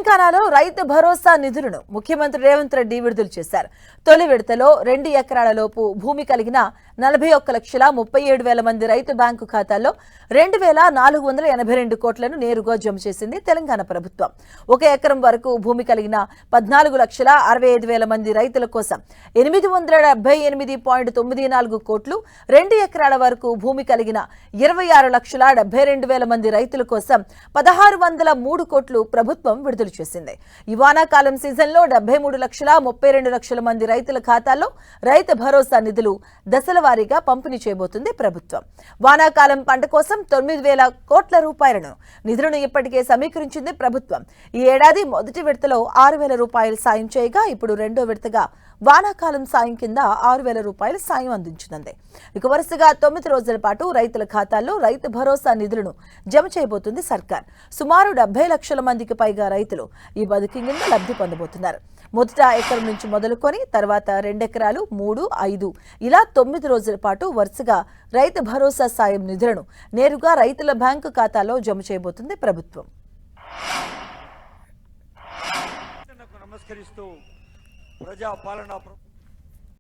తెలంగాణలో రైతు భరోసా నిధులను ముఖ్యమంత్రి రేవంత్ రెడ్డి విడుదల చేశారు. తొలి విడతలో 2 ఎకరాల లోపు భూమి కలిగిన 41,37,000 మంది రైతు బ్యాంకు ఖాతాల్లో 2,482 కోట్లను నేరుగా జమ చేసింది తెలంగాణ ప్రభుత్వం. 1 ఎకరం వరకు భూమి కలిగిన 14,65,000 మంది రైతుల కోసం 878.94 కోట్లు, 2 ఎకరాల వరకు భూమి కలిగిన 26,72,000 మంది రైతుల కోసం 1,603 కోట్లు ప్రభుత్వం విడుదల చేసింది. ఈ వానాకాలం సీజన్లో 73,32,00,000 మంది రైతుల ఖాతాల్లో రైతు భరోసా నిధులు దశల వారీగా పంపిణీ చేయబోతుంది ప్రభుత్వం. వానాకాలం పంట కోసం 9,000 కోట్ల రూపాయలను నిధులను ఇప్పటికే సమీకరించింది ప్రభుత్వం. ఈ ఏడాది మొదటి విడతలో 6,000 రూపాయలు సాయం చేయగా ఇప్పుడు రెండో విడతగా వానాకాలం సాయం కింద 6,000 రూపాయలు సాయం అందించింది. ఇక వరుసగా 9 రోజుల పాటు రైతుల ఖాతాల్లో రైతు భరోసా నిధులను జమ చేయబోతుంది సర్కార్. సుమారు 70 లక్షల మందికి పైగా రైతులు ఈ పథకం కింద లబ్ధి పొందబోతున్నారు. మొదట ఎకరం నుంచి మొదలుకొని తర్వాత 2 ఎకరాలు, 3, 5 ఇలా 9 రోజుల పాటు వరుసగా రైతు భరోసా సాయం నిధులను నేరుగా రైతుల బ్యాంకు ఖాతాలో జమ చేయబోతుంది ప్రభుత్వం. నమస్కరిస్తూ ప్రజా పాలన